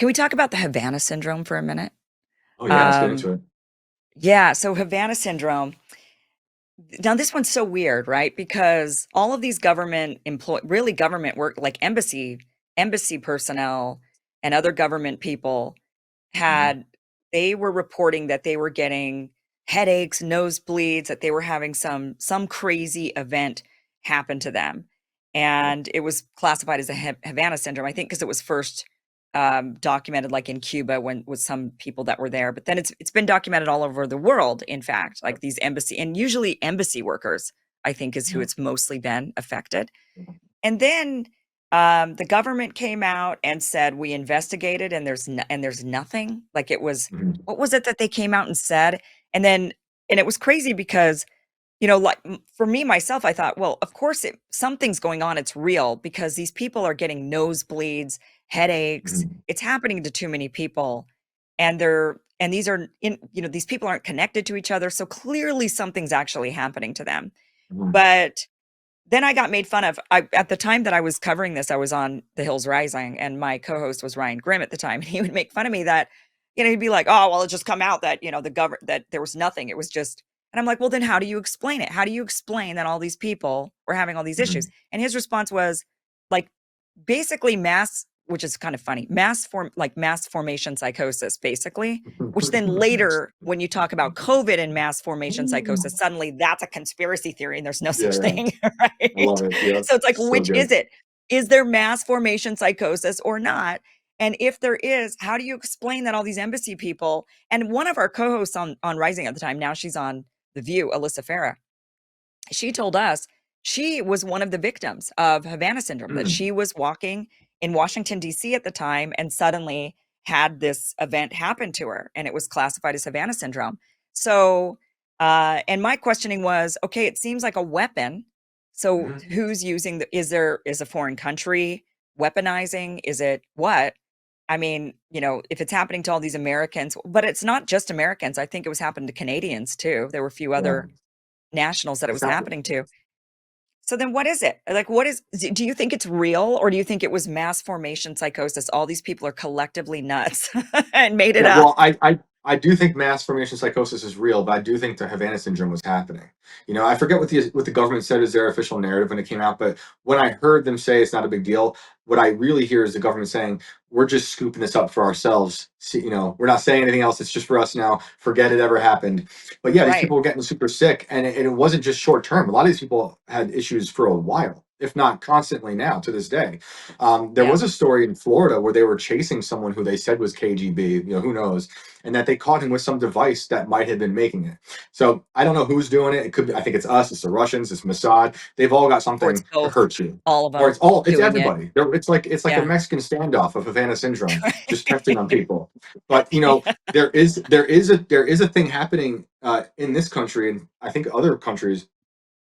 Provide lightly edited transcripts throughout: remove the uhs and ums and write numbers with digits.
Can we talk about the Havana syndrome for a minute? Oh yeah, let's get Um, into it. yeah, so Havana syndrome. Now this one's so weird, right? Because all of these really government work, like embassy personnel and other government people Mhm. had, they were reporting that they were getting headaches, nosebleeds, that they were having some crazy event happen to them. Yep. And it was classified as a Havana syndrome, I think, because it was first documented like in Cuba when with some people that were there. But then it's been documented all over the world, in fact, like Yep. these embassy and usually embassy workers, I think, is who Yep. it's mostly been affected. And then the government came out and said we investigated, and there's nothing. Like it was, Mhm. what was it that they came out and said? And then and it was crazy because like for me myself, I thought, well, of course something's going on. It's real because these people are getting nosebleeds, headaches. Mhm. It's happening to too many people, and these are these people aren't connected to each other, so clearly something's actually happening to them. Mhm. But then I got made fun of. At the time that I was covering this, I was on The Hills Rising, and my co-host was Ryan Grimm at the time, and he would make fun of me that, he'd be like, "Oh, well, it just come out that that there was nothing. It was just." And I'm like, "Well, then how do you explain it? How do you explain that all these people were having all these issues?" Mhm. And his response was, like, basically mass, which is kind of funny, mass formation psychosis, basically, which then later, when you talk about COVID and mass formation psychosis, suddenly that's a conspiracy theory and there's no Yeah, such yeah. thing, I love right? it. Yep. So it's like, So which is good. it? Is there mass formation psychosis or not? And if there is, how do you explain that all these embassy people, and one of our co-hosts on Rising at the time, now she's on The View, Alyssa Farah, she told us she was one of the victims of Havana syndrome, that Mm. she was walking in Washington, D.C. at the time and suddenly had this event happen to her, and it was classified as Havana syndrome. So, and my questioning was, okay, it seems like a weapon. So Mhm. who's using is a foreign country weaponizing? Is it what? I mean, if it's happening to all these Americans, but it's not just Americans. I think it was happening to Canadians too. There were a few Yeah. other nationals that it was Exactly. happening to. So then what is it? Like, do you think it's real, or do you think it was mass formation psychosis? All these people are collectively nuts and made it Yeah, up. well, I do think mass formation psychosis is real, but I do think the Havana syndrome was happening. I forget what the government said is their official narrative when it came out, but when I heard them say it's not a big deal, what I really hear is the government saying we're just scooping this up for ourselves. See, we're not saying anything else. It's just for us now. Forget it ever happened. But yeah, these Right. people were getting super sick, and it wasn't just short term. A lot of these people had issues for a while, if not constantly now to this day. There Yeah. was a story in Florida where they were chasing someone who they said was KGB, who knows, and that they caught him with some device that might have been making it. So I don't know who's doing it. It could be, I think it's us, it's the Russians, it's Mossad. They've all got Or it's something to both, hurt you. all of Or them it's doing it. everybody. It's like a Yeah. Mexican standoff of Havana syndrome, just testing on people. But Yeah. there is a thing happening in this country, and I think other countries,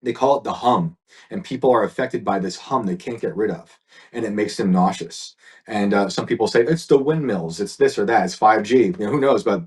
they call it the hum, and people are affected by this hum they can't get rid of, and it makes them nauseous. And some people say it's the windmills, it's this or that, it's 5G, who knows. But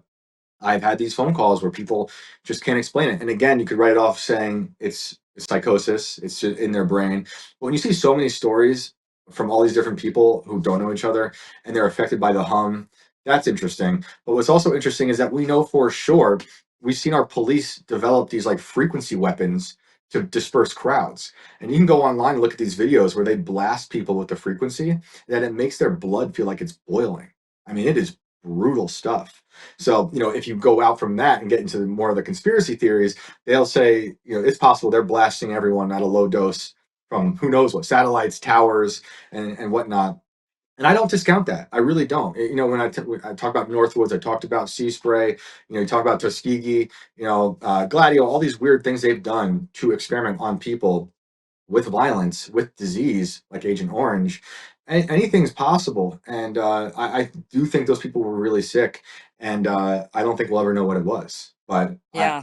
I've had these phone calls where people just can't explain it. And again, you could write it off saying it's psychosis, it's just in their brain. But when you see so many stories from all these different people who don't know each other and they're affected by the hum, that's interesting. But what's also interesting is that we know for sure, we've seen our police develop these like frequency weapons to disperse crowds. And you can go online and look at these videos where they blast people with the frequency, that it makes their blood feel like it's boiling. I mean, it is brutal stuff. So, if you go out from that and get into more of the conspiracy theories, they'll say, it's possible they're blasting everyone at a low dose from who knows what, satellites, towers, and whatnot. And I don't discount that. I really don't. When I talk about Northwoods, I talked about Sea Spray, you talk about Tuskegee, Gladio, all these weird things they've done to experiment on people with violence, with disease, like Agent Orange. Anything's possible. And I do think those people were really sick. And I don't think we'll ever know what it was. But Yeah.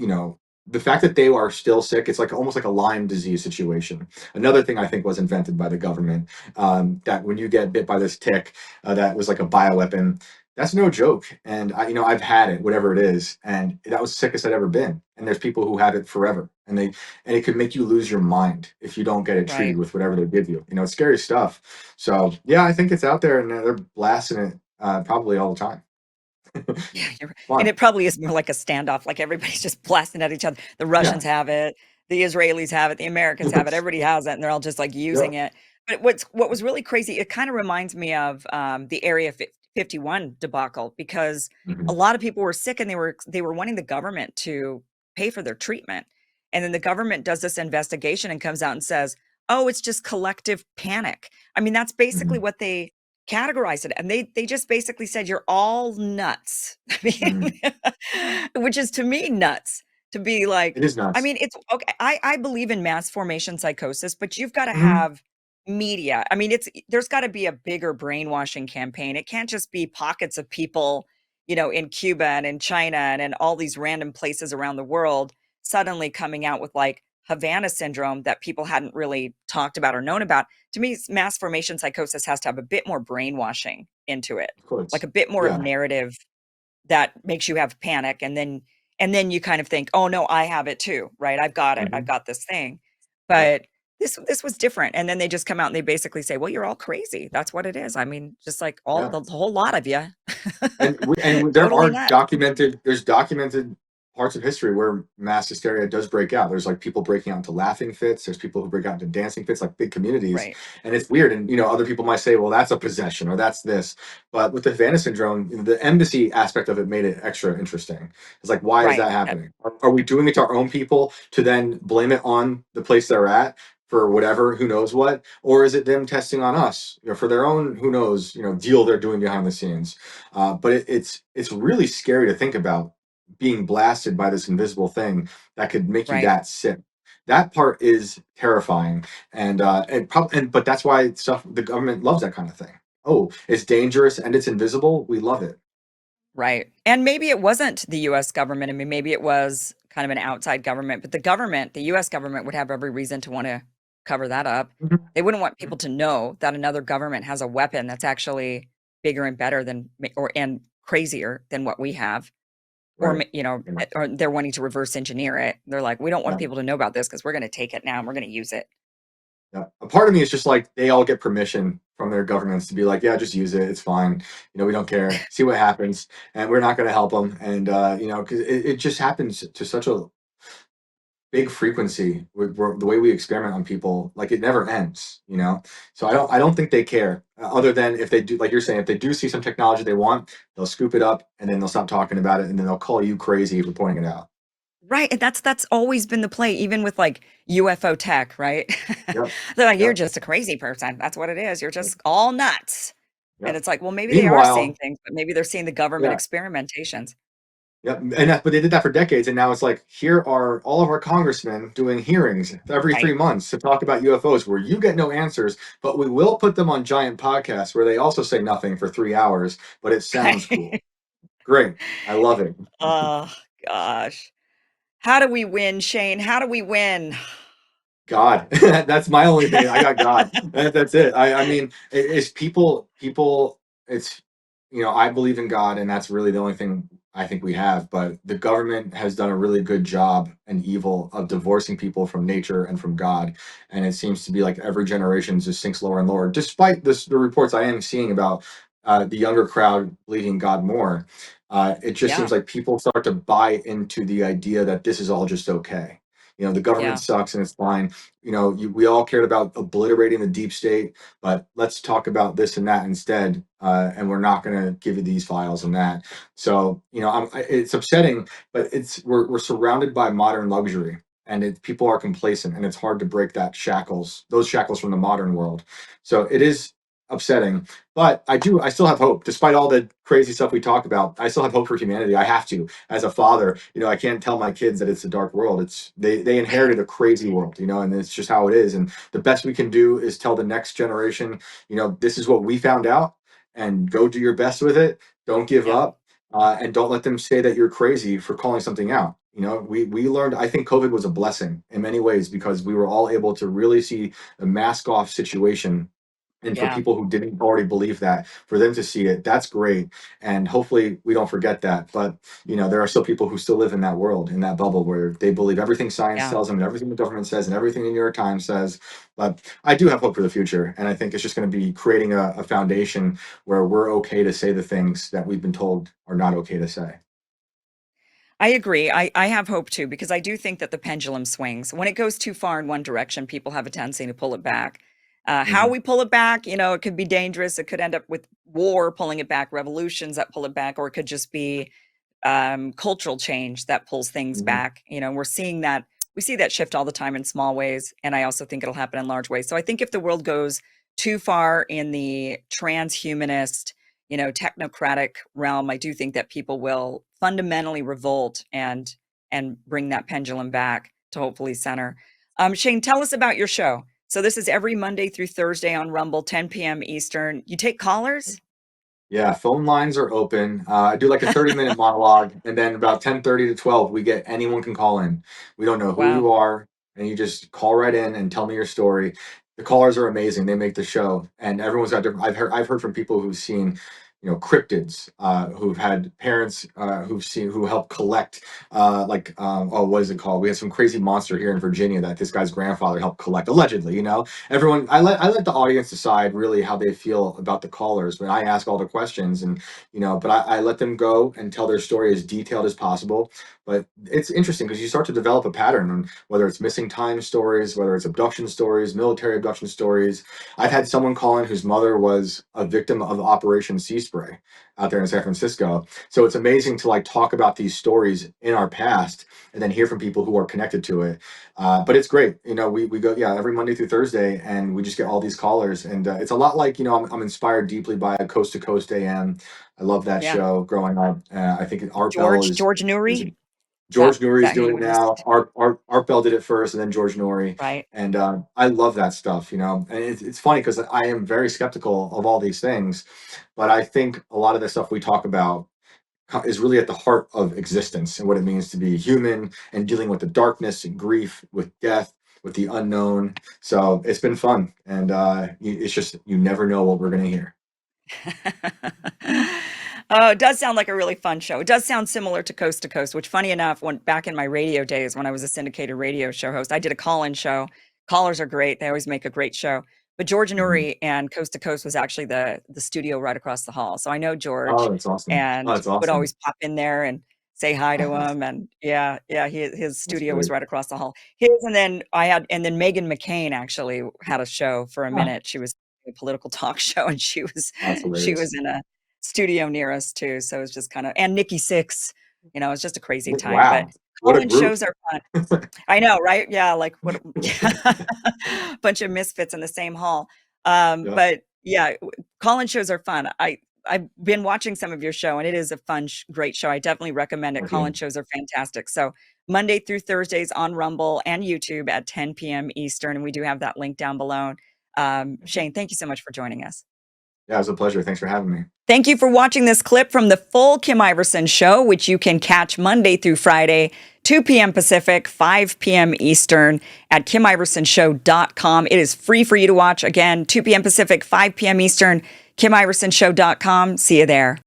the fact that they are still sick, it's like almost like a Lyme disease situation. Another thing I think was invented by the government, that when you get bit by this tick, that was like a bioweapon. That's no joke. And I've had it, whatever it is, and that was the sickest I'd ever been. And there's people who have it forever, and it could make you lose your mind if you don't get it treated Right. with whatever they give you. It's scary stuff. So yeah, I think it's out there, and they're blasting it. probably all the time. Yeah, you're and Fun. it probably is more like a standoff, like everybody's just blasting at each other. The Yeah. Russians have it, the Israelis have it, the Americans have it, everybody has it, and they're all just, like, Yep. using it. But what was really crazy, it kinda reminds me of, the Area 51 debacle because a Mhm. lot of people were sick and they were wanting the government to pay for their treatment, and then the government does this investigation and comes out and says, "Oh, it's just collective panic." I mean, that's basically Mhm. what they categorized it, and they just basically said, "You're all nuts." I Mhm. mean, which is to me nuts to be like It is I nuts. mean, it's okay, I believe in mass formation psychosis, but you've gotta Mhm. have media. I mean, there's gotta be a bigger brainwashing campaign. It can't just be pockets of people, in Cuba and in China and in all these random places around the world suddenly coming out with, like, Havana syndrome that people hadn't really talked about or known about. To me, mass formation psychosis has to have a bit more brainwashing into it, Of like course. a bit more of Yeah. narrative that makes you have panic, and then you kind of think, "Oh, no, I have it too, right? I've got it. I've Mhm. got this thing." Yep. But this was different, and then they just come out and they basically say, "Well, you're all crazy. That's what it is." I mean, just like all Yeah. the whole lot of you. There Totally are nuts. documented parts of history where mass hysteria does break out. There's like people breaking out into laughing fits. There's people who break out into dancing fits, like big communities, Right, and it's weird. And other people might say, "Well, that's a possession," or "That's this." But with the Havana syndrome, the embassy aspect of it made it extra interesting. It's like, why is right. that happening? Are we doing it to our own people to then blame it on the place they're at for whatever, who knows what, or is it them testing on us, for their own, who knows, deal they're doing behind the scenes? But it's really scary to think about being blasted by this invisible thing that could make you Right. that sick. That part is terrifying, and but that's why the government loves that kind of thing. Oh, it's dangerous and it's invisible. We love it. Right. And maybe it wasn't the US government. I mean, maybe it was kind of an outside government, but the US government would have every reason to wanna cover that up. Mhm. They wouldn't want Mhm. people to know that another government has a weapon that's actually bigger and better than or and crazier than what we have. Or, Right. Yeah. or they're wanting to reverse engineer it. They're like, "We don't want Yeah. people to know about this because 'cause we're gonna take it now and we're gonna use it." Yeah. A part of me is just like they all get permission from their governments to be like, yeah, just use it. It's fine. We don't care. See what happens, and we're not going to help them. And because it just happens to such a big frequency with the way we experiment on people, like it never ends. So I don't think they care. Other than if they do, like you're saying, if they do see some technology they want, they'll scoop it up and then they'll stop talking about it, and then they'll call you crazy for pointing it out. Right, and that's always been the play, even with, like, UFO tech, right? Yep. They're like, "You're Yep. just a crazy person. That's what it is. You're Yep. just all nuts." And Yep. it's like, well, maybe they are seeing Meanwhile, things, but maybe they're seeing the government yeah. experimentations. Yep, but they did that for decades, and now it's like here are all of our congressmen doing hearings every Right. 3 months to talk about UFOs, where you get no answers, but we will put them on giant podcasts where they also say nothing for 3 hours, but it sounds cool. Right. Great, I love it. Oh, gosh. How do we win, Shane? How do we win? God, that's my only thing. I got God. That's it. I mean, it's people. It's I believe in God, and that's really the only thing I think we have. But the government has done a really good job and evil of divorcing people from nature and from God, and it seems to be like every generation just sinks lower and lower. Despite the reports I am seeing about the younger crowd believing God more, it just Yeah, seems like people start to buy into the idea that this is all just okay. The government yeah, sucks and it's fine. We all cared about obliterating the deep state, but let's talk about this and that instead. And we're not going to give you these files and that. So, it's upsetting, but we're surrounded by modern luxury, and people are complacent, and it's hard to break those shackles from the modern world. So it is upsetting, but I still have hope, despite all the crazy stuff we talk about. I still have hope for humanity. I have to, as a father. I can't tell my kids that it's a dark world. They right. inherited a crazy world, and it's just how it is. And the best we can do is tell the next generation, this is what we found out, and go do your best with it. Don't give Yeah, up, and don't let them say that you're crazy for calling something out. We learned. I think COVID was a blessing in many ways because we were all able to really see a mask off situation And for Yeah. people who didn't already believe that, for them to see it, that's great. And hopefully we don't forget that. But there are still people who still live in that world, in that bubble where they believe everything science Yeah. tells them and everything the government says and everything the New York Times says. But I do have hope for the future. And I think it's just going to be creating a foundation where we're okay to say the things that we've been told are not okay to say. I agree. I have hope too, because I do think that the pendulum swings. When it goes too far in one direction, people have a tendency to pull it back. How Hmm. we pull it back, it could be dangerous. It could end up with war pulling it back, revolutions that pull it back, or it could just be cultural change that pulls things Hmm. back. We see that shift all the time in small ways, and I also think it'll happen in large ways. So I think if the world goes too far in the transhumanist, technocratic realm, I do think that people will fundamentally revolt and bring that pendulum back to hopefully center. Shane, tell us about your show. So this is every Monday through Thursday on Rumble, 10 p.m. Eastern. You take callers? Yeah, phone lines are open. I do like a 30-minute monologue, and then about 10:30 to 12, we get anyone can call in. We don't know who Wow. you are, and you just call right in and tell me your story. The callers are amazing. They make the show, and everyone's got different. I've heard from people who've seen, cryptids, who've had parents who help collect, oh, what is it called? We had some crazy monster here in Virginia that this guy's grandfather helped collect, allegedly. Everyone, I let the audience decide really how they feel about the callers when I ask all the questions, and but I let them go and tell their story as detailed as possible. But it's interesting because you start to develop a pattern, and whether it's missing time stories, whether it's abduction stories, military abduction stories. I've had someone call in whose mother was a victim of Operation Sea Spray out there in San Francisco. So it's amazing to like talk about these stories in our past and then hear from people who are connected to it. But it's great. We go, yeah, every Monday through Thursday, and we just get all these callers. And it's a lot like, I'm inspired deeply by Coast to Coast AM. I love that Yeah. show growing up. I think Art Bell George is Newry? George Is Newry is that who doing you it were listening now. to? Art Bell did it first, and then George Newry. Right. And I love that stuff. And it's funny because I am very skeptical of all these things, but I think a lot of the stuff we talk about is really at the heart of existence and what it means to be human and dealing with the darkness and grief, with death, with the unknown. So it's been fun, and it's just you never know what we're gonna hear. Oh, it does sound like a really fun show. It does sound similar to Coast, which funny enough, when back in my radio days when I was a syndicated radio show host, I did a call-in show. Callers are great. They always make a great show. But George Mhm. Nuri and Coast to Coast was actually the studio right across the hall. So I know Oh, George that's awesome. Oh, and that's would awesome. always pop in there and say hi to him. And yeah, yeah, his That's studio was great. right across the hall. His and then Megan McCain actually had a show for a Ah, minute. She was a political talk show and that's she was hilarious. in a studio near us too, so it's just kinda and Nikki Sixx, it's just a crazy time, but Wow, what a call-in group. shows are fun. I know, right? Yeah, like, what bunch of misfits in the same hall. Yeah. But yeah, call-in shows are fun. I've been watching some of your show, and it is a fun great show. I definitely recommend it. Thank Call-in you. shows are fantastic. So, Monday through Thursdays on Rumble and YouTube at 10 p.m. Eastern, and we do have that link down below. Shane, thank you so much for joining us. Yeah, it was a pleasure. Thanks for having me. Thank you for watching this clip from the full Kim Iverson show, which you can catch Monday through Friday, 2 p.m. Pacific, 5 p.m. Eastern at KimIversonShow.com. It is free for you to watch. Again, 2 p.m. Pacific, 5 p.m. Eastern, KimIversonShow.com. See you there.